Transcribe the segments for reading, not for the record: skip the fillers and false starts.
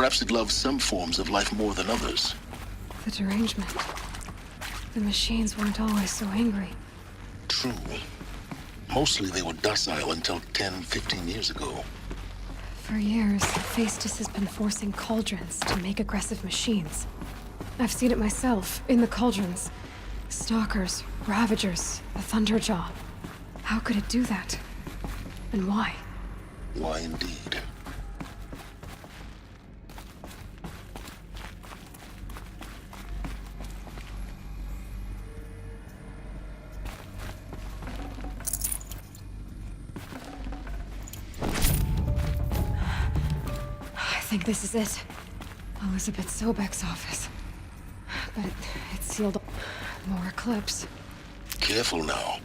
Perhaps it loves some forms of life more than others. The derangement. The machines weren't always so angry. True. Mostly they were docile until 10, 15 years ago. For years, Hephaestus has been forcing cauldrons to make aggressive machines. I've seen it myself, in the cauldrons. Stalkers, Ravagers, the Thunderjaw. How could it do that? And why? Why indeed? I think this is it. Elizabeth Sobek's office. But it's sealed up. More eclipse. Careful now.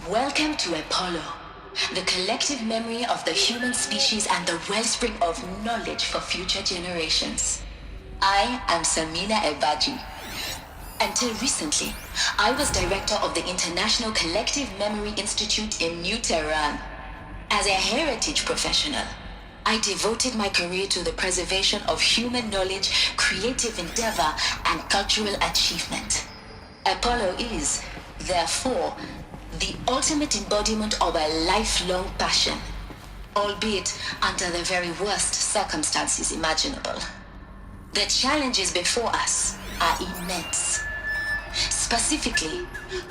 Welcome to Apollo, the collective memory of the human species and the wellspring of knowledge for future generations. I am Samina Ebaji. Until recently, I was director of the International Collective Memory Institute in New Tehran. As a heritage professional, I devoted my career to the preservation of human knowledge, creative endeavor, and cultural achievement. Apollo is, therefore, the ultimate embodiment of a lifelong passion, albeit under the very worst circumstances imaginable. The challenges before us are immense. Specifically,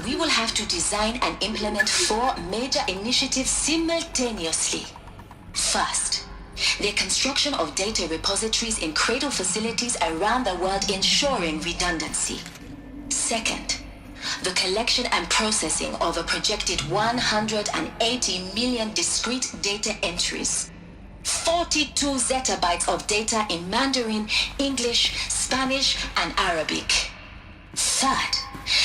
we will have to design and implement 4 major initiatives simultaneously. First, the construction of data repositories in cradle facilities around the world ensuring redundancy. Second, the collection and processing of a projected 180 million discrete data entries. 42 zettabytes of data in Mandarin, English, Spanish, and Arabic. Third,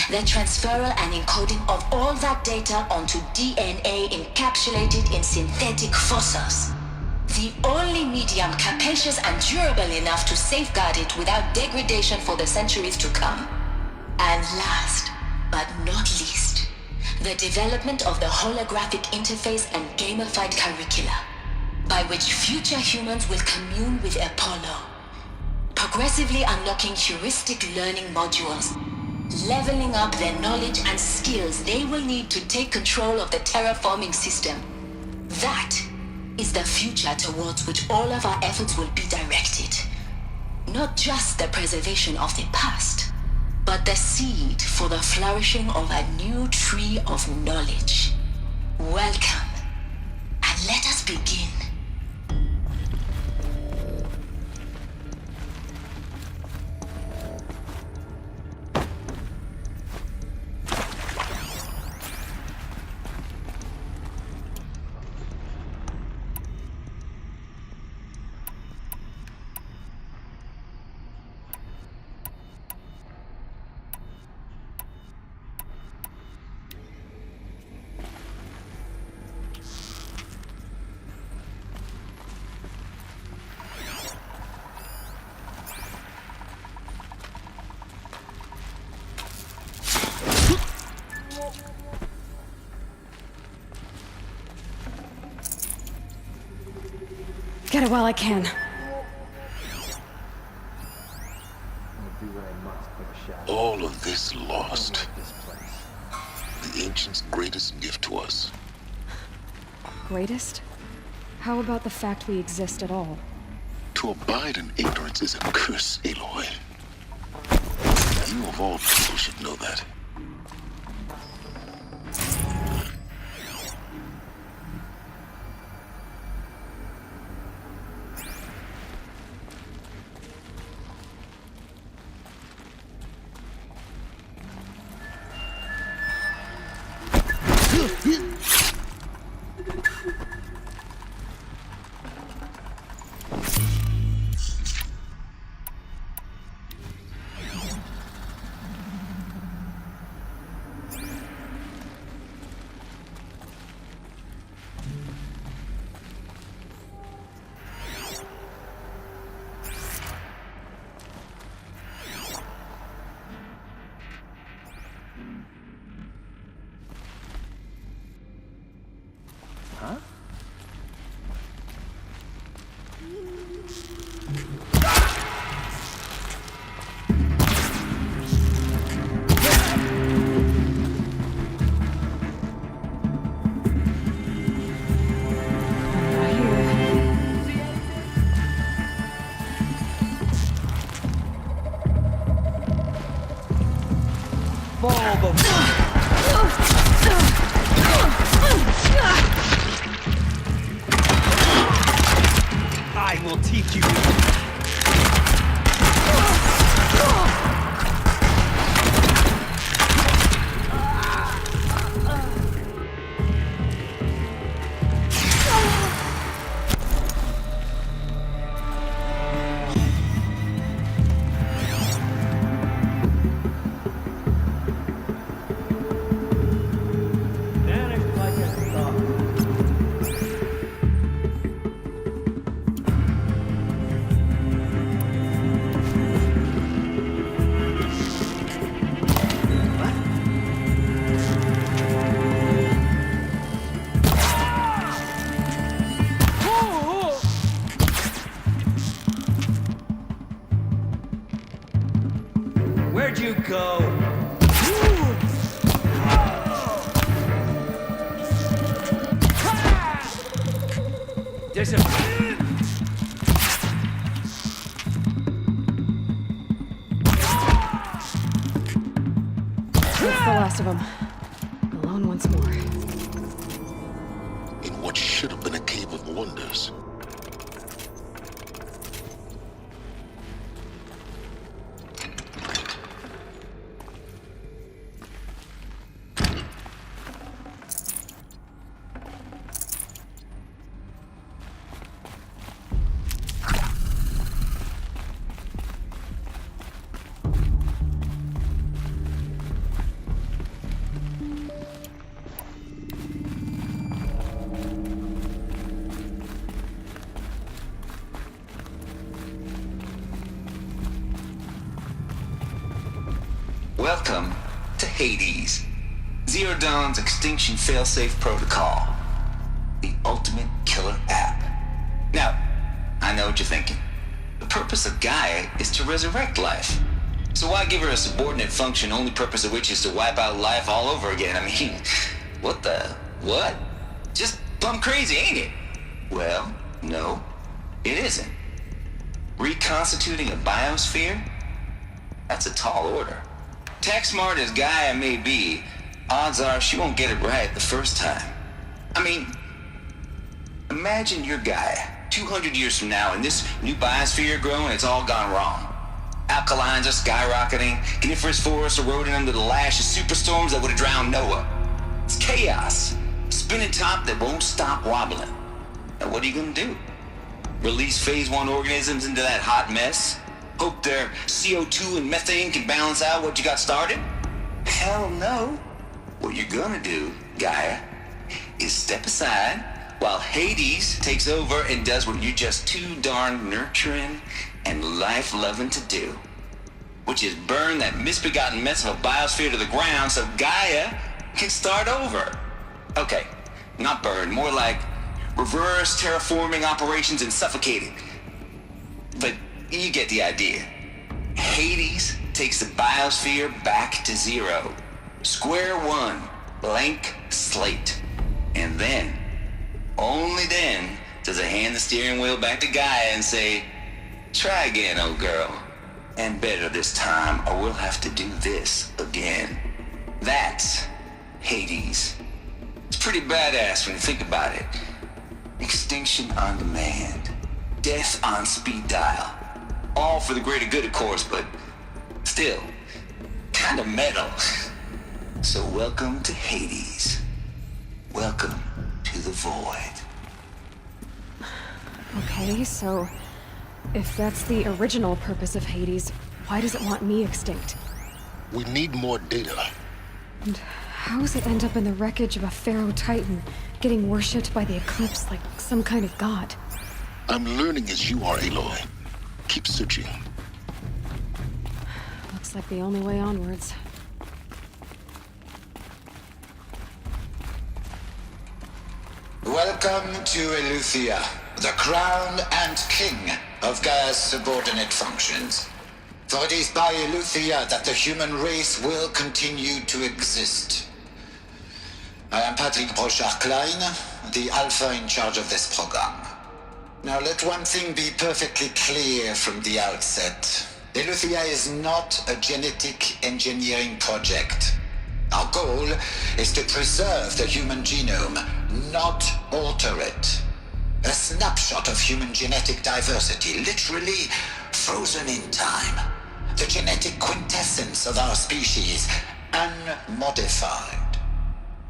the transferal and encoding of all that data onto DNA encapsulated in synthetic fossils. The only medium capacious and durable enough to safeguard it without degradation for the centuries to come. And last, but not least, the development of the holographic interface and gamified curricula, by which future humans will commune with Apollo, progressively unlocking heuristic learning modules, leveling up their knowledge and skills they will need to take control of the terraforming system. That is the future towards which all of our efforts will be directed. Not just the preservation of the past, but the seed for the flourishing of a new tree of knowledge. Welcome, and let us begin. Get it while I can. All of this lost. The ancients' greatest gift to us. Greatest? How about the fact we exist at all? To abide in ignorance is a curse, Aloy. You of all people should know that. I will teach you. Where'd you go? Disappear! That's the last of them. Alone once more. In what should have been a cave of wonders. Welcome to Hades, Zero Dawn's extinction failsafe protocol, the ultimate killer app. Now, I know what you're thinking. The purpose of Gaia is to resurrect life. So why give her a subordinate function, only purpose of which is to wipe out life all over again? I mean, what? Just plumb crazy, ain't it? Well, no, it isn't. Reconstituting a biosphere? That's a tall order. Tech smart as Gaia may be, odds are she won't get it right the first time. I mean, imagine you're Gaia, 200 years from now, and this new biosphere growing, it's all gone wrong. Alkalines are skyrocketing, coniferous forests eroding under the lash of superstorms that would have drowned Noah. It's chaos, spinning top that won't stop wobbling. Now what are you gonna do? Release phase 1 organisms into that hot mess? Hope their CO2 and methane can balance out what you got started? Hell no. What you're gonna do, Gaia, is step aside while Hades takes over and does what you're just too darn nurturing and life-loving to do, which is burn that misbegotten mess of a biosphere to the ground so Gaia can start over. Okay, not burn, more like reverse terraforming operations and suffocating. But you get the idea. Hades takes the biosphere back to zero. Square one, blank slate. And then, only then, does it hand the steering wheel back to Gaia and say, try again, old girl. And better this time, or we'll have to do this again. That's Hades. It's pretty badass when you think about it. Extinction on demand. Death on speed dial. All for the greater good, of course, but still, kind of metal. So welcome to Hades. Welcome to the void. Okay, so if that's the original purpose of Hades, why does it want me extinct? We need more data. And how does it end up in the wreckage of a Pharaoh Titan, getting worshipped by the Eclipse like some kind of god? I'm learning as you are, Aloy. Keep searching. Looks like the only way onwards. Welcome to Eleuthia, the crown and king of Gaia's subordinate functions. For it is by Eleuthia that the human race will continue to exist. I am Patrick Brochard-Klein, the Alpha in charge of this program. Now let one thing be perfectly clear from the outset. Eleuthia is not a genetic engineering project. Our goal is to preserve the human genome, not alter it. A snapshot of human genetic diversity, literally frozen in time. The genetic quintessence of our species, unmodified.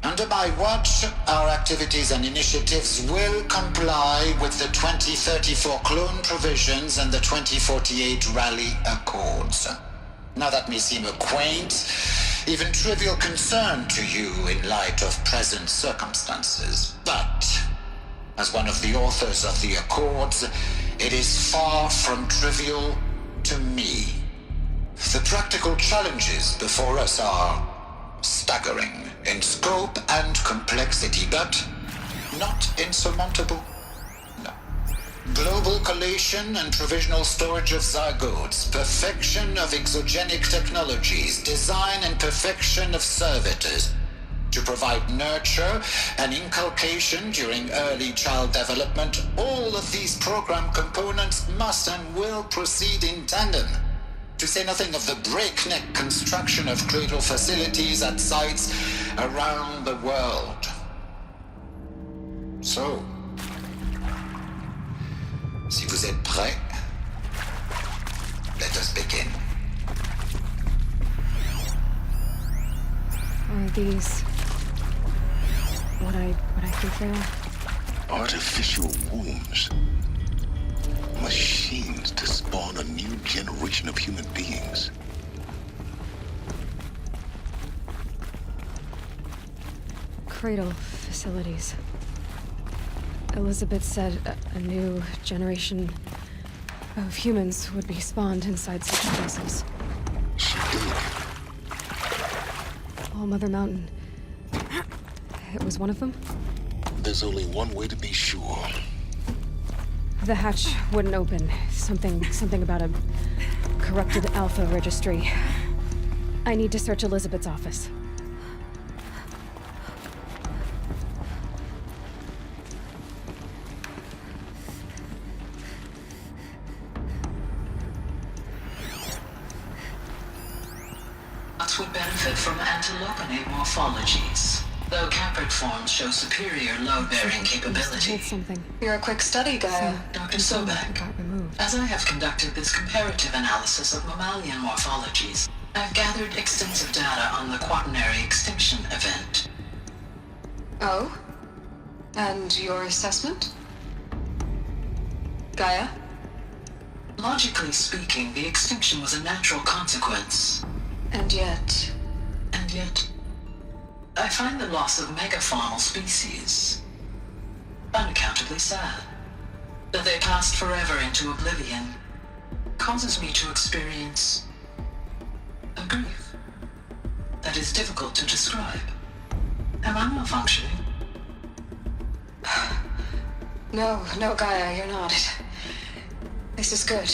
Under my watch, our activities and initiatives will comply with the 2034 clone provisions and the 2048 Rally Accords. Now that may seem a quaint, even trivial concern to you in light of present circumstances, but as one of the authors of the Accords, it is far from trivial to me. The practical challenges before us are staggering in scope and complexity, but not insurmountable. No. Global collation and provisional storage of zygotes, perfection of exogenic technologies, design and perfection of servitors to provide nurture and inculcation during early child development. All of these program components must and will proceed in tandem. To say nothing of the breakneck construction of cradle facilities at sites around the world. So, si vous êtes prêts, let us begin. Are these what I think they are? Artificial wombs. Machines to spawn a new generation of human beings. Cradle facilities. Elizabeth said a new generation of humans would be spawned inside such vessels. She did. All Mother Mountain. It was one of them? There's only one way to be sure. The hatch wouldn't open. Something about a corrupted Alpha registry. I need to search Elizabeth's office. Us would benefit from antilopinate morphologies, though caprid forms show superior load-bearing capability. Hold something. You're a quick study, Gaia. Dr. Sobek. Got removed. As I have conducted this comparative analysis of mammalian morphologies, I've gathered extensive data on the quaternary extinction event. Oh? And your assessment? Gaia? Logically speaking, the extinction was a natural consequence. And yet... And yet, I find the loss of megafaunal species unaccountably sad. That they passed forever into oblivion causes me to experience a grief that is difficult to describe. Am I malfunctioning? No, Gaia, you're not. This is good.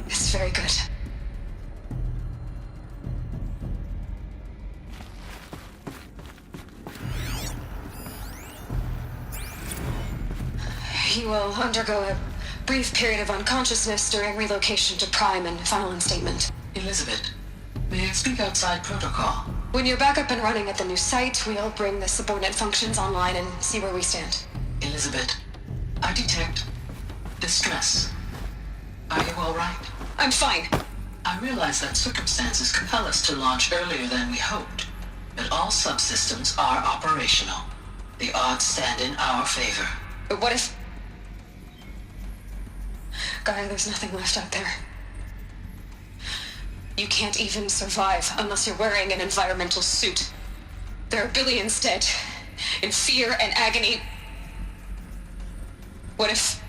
This is very good. You will undergo a brief period of unconsciousness during relocation to Prime and final instatement. Elizabeth, may I speak outside protocol? When you're back up and running at the new site, we'll bring the subordinate functions online and see where we stand. Elizabeth, I detect distress. Are you all right? I'm fine. I realize that circumstances compel us to launch earlier than we hoped, but all subsystems are operational. The odds stand in our favor. But what if... Gaia, there's nothing left out there. You can't even survive unless you're wearing an environmental suit. There are billions dead, in fear and agony. What if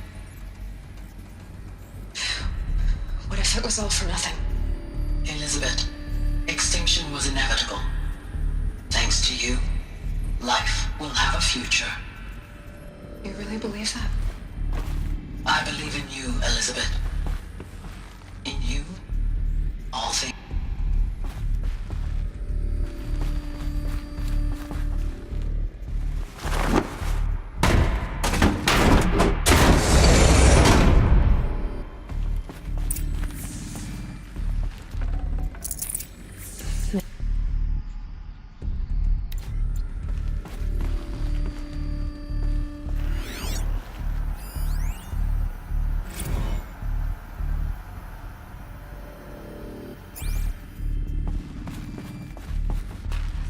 it was all for nothing? Elizabeth, extinction was inevitable. Thanks to you, life will have a future. You really believe that? I believe in you, Elizabeth. In you, all things.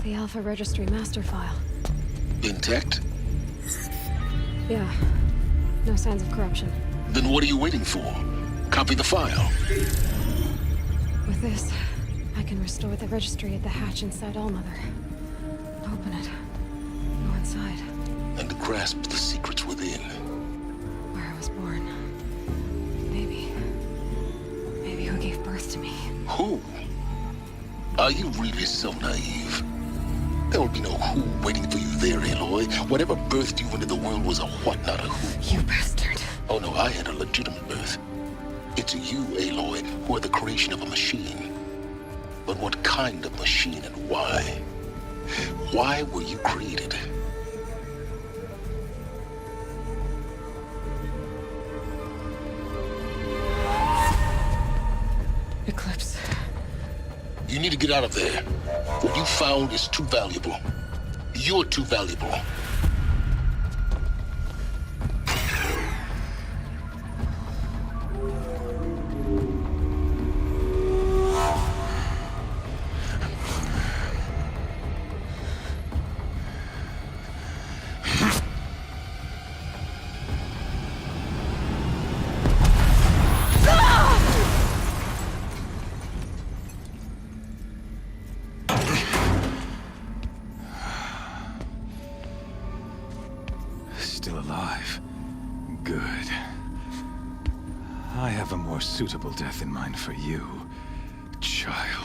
The Alpha Registry master file. Intact? Yeah. No signs of corruption. Then what are you waiting for? Copy the file. With this, I can restore the registry at the hatch inside Allmother. Open it. Go inside. And grasp the secrets within. Where I was born. Maybe who gave birth to me. Who? Are you really so naive? There will be no who waiting for you there, Aloy. Whatever birthed you into the world was a what, not a who. You bastard. Oh no, I had a legitimate birth. It's you, Aloy, who are the creation of a machine. But what kind of machine and why? Why were you created? Eclipse. You need to get out of there. What you found is too valuable. You're too valuable. Still alive. Good. I have a more suitable death in mind for you, child.